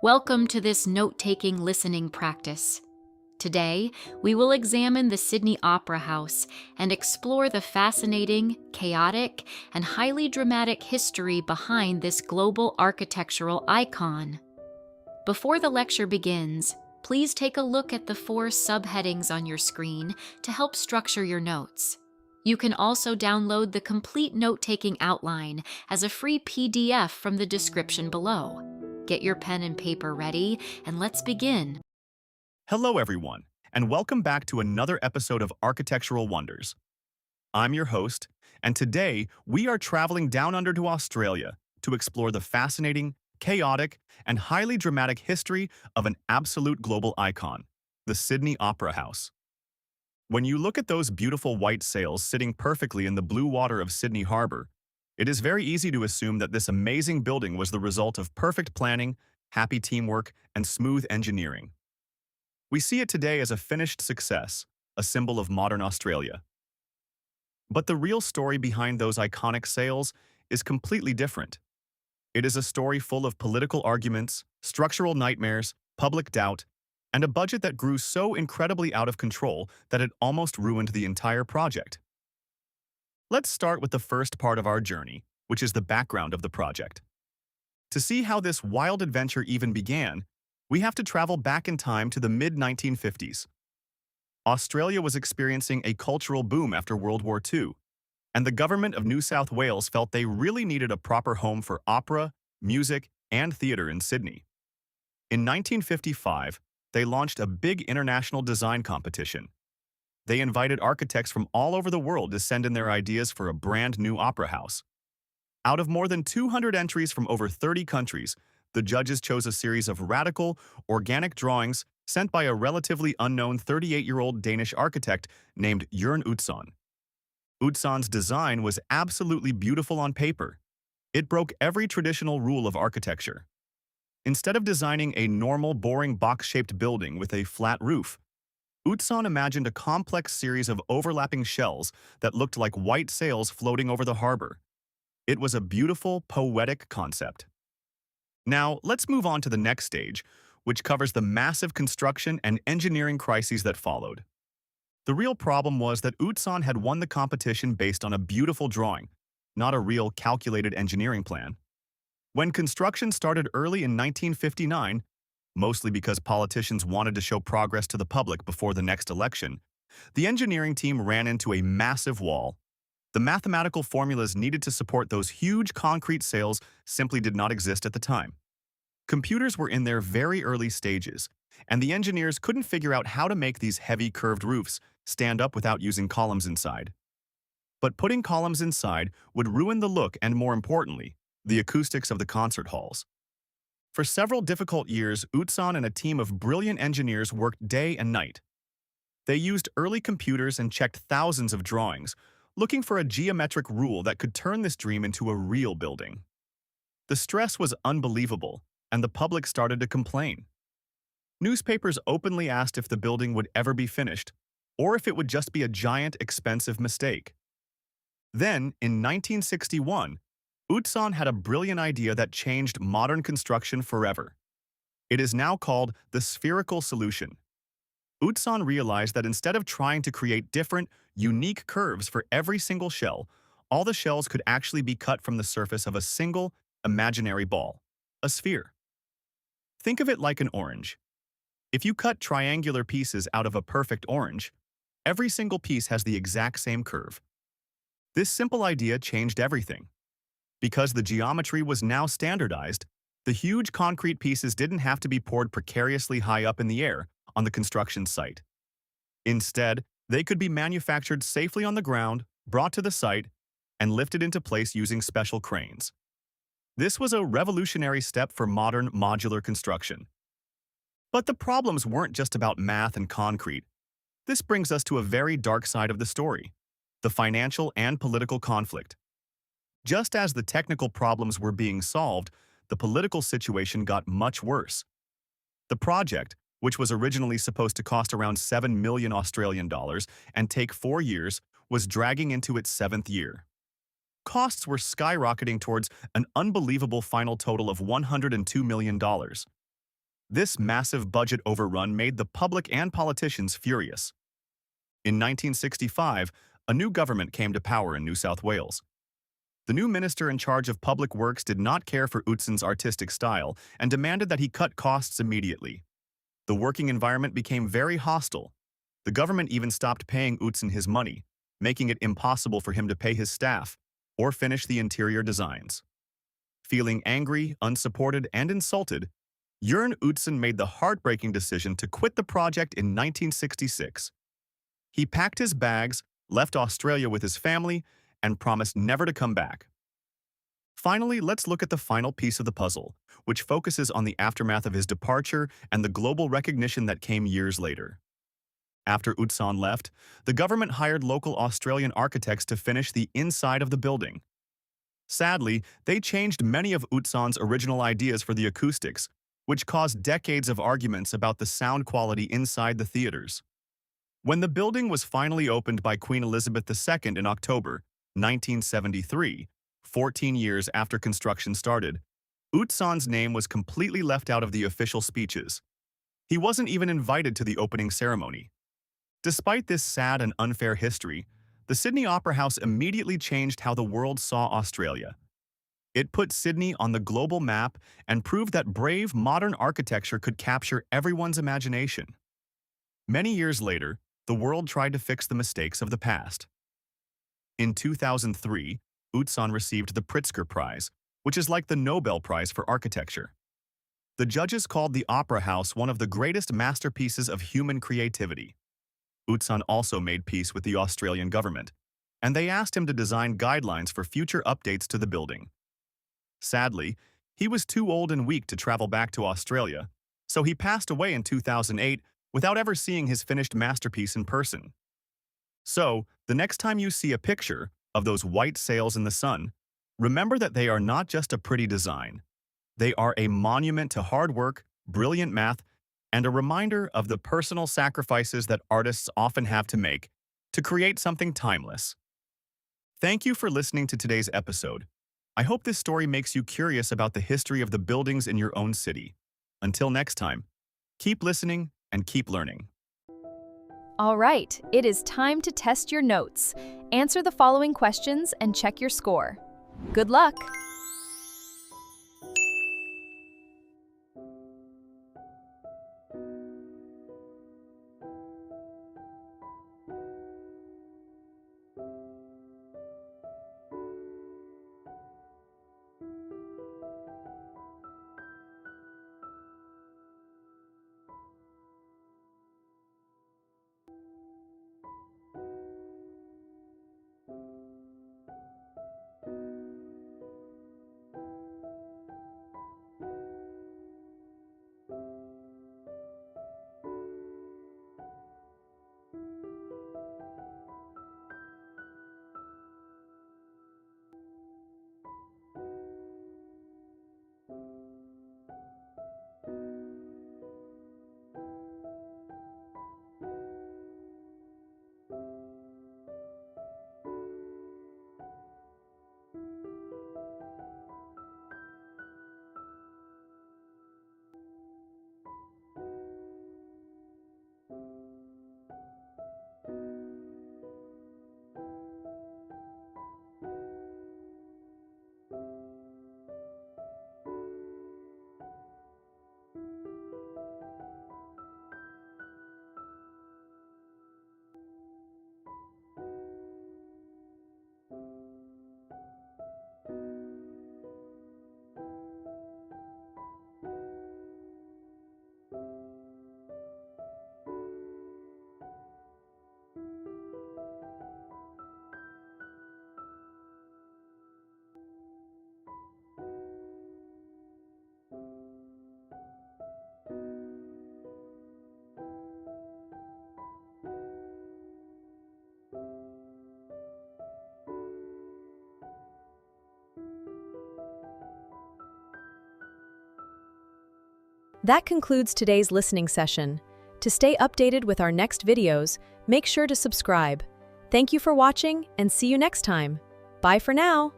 Welcome to this note-taking listening practice. Today, we will examine the Sydney Opera House and explore the fascinating, chaotic, and highly dramatic history behind this global architectural icon. Before the lecture begins, please take a look at the 4 subheadings on your screen to help structure your notes. You can also download the complete note-taking outline as a free PDF from the description below. Get your pen and paper ready, and let's begin. Hello, everyone, and welcome back to another episode of Architectural Wonders. I'm your host, and today we are traveling down under to Australia to explore the fascinating, chaotic, and highly dramatic history of an absolute global icon, the Sydney Opera House. When you look at those beautiful white sails sitting perfectly in the blue water of Sydney Harbour, it is very easy to assume that this amazing building was the result of perfect planning, happy teamwork, and smooth engineering. We see it today as a finished success, a symbol of modern Australia. But the real story behind those iconic sails is completely different. It is a story full of political arguments, structural nightmares, public doubt, and a budget that grew so incredibly out of control that it almost ruined the entire project. Let's start with the first part of our journey, which is the background of the project. To see how this wild adventure even began, we have to travel back in time to the mid-1950s. Australia was experiencing a cultural boom after World War II, and the government of New South Wales felt they really needed a proper home for opera, music, and theatre in Sydney. In 1955, they launched a big international design competition. They invited architects from all over the world to send in their ideas for a brand new opera house. Out of more than 200 entries from over 30 countries, the judges chose a series of radical, organic drawings sent by a relatively unknown 38-year-old Danish architect named Jørgen Utzon. Utzon's design was absolutely beautiful on paper. It broke every traditional rule of architecture. Instead of designing a normal, boring box-shaped building with a flat roof, Utzon imagined a complex series of overlapping shells that looked like white sails floating over the harbor. It was a beautiful, poetic concept. Now, let's move on to the next stage, which covers the massive construction and engineering crises that followed. The real problem was that Utzon had won the competition based on a beautiful drawing, not a real calculated engineering plan. When construction started early in 1959, mostly because politicians wanted to show progress to the public before the next election, the engineering team ran into a massive wall. The mathematical formulas needed to support those huge concrete sails simply did not exist at the time. Computers were in their very early stages, and the engineers couldn't figure out how to make these heavy curved roofs stand up without using columns inside. But putting columns inside would ruin the look and, more importantly, the acoustics of the concert halls. For several difficult years, Utzon and a team of brilliant engineers worked day and night. They used early computers and checked thousands of drawings, looking for a geometric rule that could turn this dream into a real building. The stress was unbelievable, and the public started to complain. Newspapers openly asked if the building would ever be finished, or if it would just be a giant, expensive mistake. Then, in 1961, Utzon had a brilliant idea that changed modern construction forever. It is now called the spherical solution. Utzon realized that instead of trying to create different, unique curves for every single shell, all the shells could actually be cut from the surface of a single, imaginary ball, a sphere. Think of it like an orange. If you cut triangular pieces out of a perfect orange, every single piece has the exact same curve. This simple idea changed everything. Because the geometry was now standardized, the huge concrete pieces didn't have to be poured precariously high up in the air on the construction site. Instead, they could be manufactured safely on the ground, brought to the site, and lifted into place using special cranes. This was a revolutionary step for modern modular construction. But the problems weren't just about math and concrete. This brings us to a very dark side of the story: the financial and political conflict. Just as the technical problems were being solved, the political situation got much worse. The project, which was originally supposed to cost around 7 million Australian dollars and take 4 years, was dragging into its 7th year. Costs were skyrocketing towards an unbelievable final total of $102 million. This massive budget overrun made the public and politicians furious. In 1965, a new government came to power in New South Wales. The new minister in charge of public works did not care for Utzon's artistic style and demanded that he cut costs immediately. The working environment became very hostile. The government even stopped paying Utzon his money, making it impossible for him to pay his staff or finish the interior designs. Feeling angry, unsupported, and insulted, Jørn Utzon made the heartbreaking decision to quit the project in 1966. He packed his bags, left Australia with his family, and promised never to come back. Finally, let's look at the final piece of the puzzle, which focuses on the aftermath of his departure and the global recognition that came years later. After Utzon left, the government hired local Australian architects to finish the inside of the building. Sadly, they changed many of Utzon's original ideas for the acoustics, which caused decades of arguments about the sound quality inside the theaters. When the building was finally opened by Queen Elizabeth II in October 1973, 14 years after construction started, Utzon's name was completely left out of the official speeches. He wasn't even invited to the opening ceremony. Despite this sad and unfair history, the Sydney Opera House immediately changed how the world saw Australia. It put Sydney on the global map and proved that brave, modern architecture could capture everyone's imagination. Many years later, the world tried to fix the mistakes of the past. In 2003, Utzon received the Pritzker Prize, which is like the Nobel Prize for architecture. The judges called the Opera House one of the greatest masterpieces of human creativity. Utzon also made peace with the Australian government, and they asked him to design guidelines for future updates to the building. Sadly, he was too old and weak to travel back to Australia, so he passed away in 2008 without ever seeing his finished masterpiece in person. So, the next time you see a picture of those white sails in the sun, remember that they are not just a pretty design. They are a monument to hard work, brilliant math, and a reminder of the personal sacrifices that artists often have to make to create something timeless. Thank you for listening to today's episode. I hope this story makes you curious about the history of the buildings in your own city. Until next time, keep listening and keep learning. All right, it is time to test your notes. Answer the following questions and check your score. Good luck! That concludes today's listening session. To stay updated with our next videos, make sure to subscribe. Thank you for watching and see you next time. Bye for now.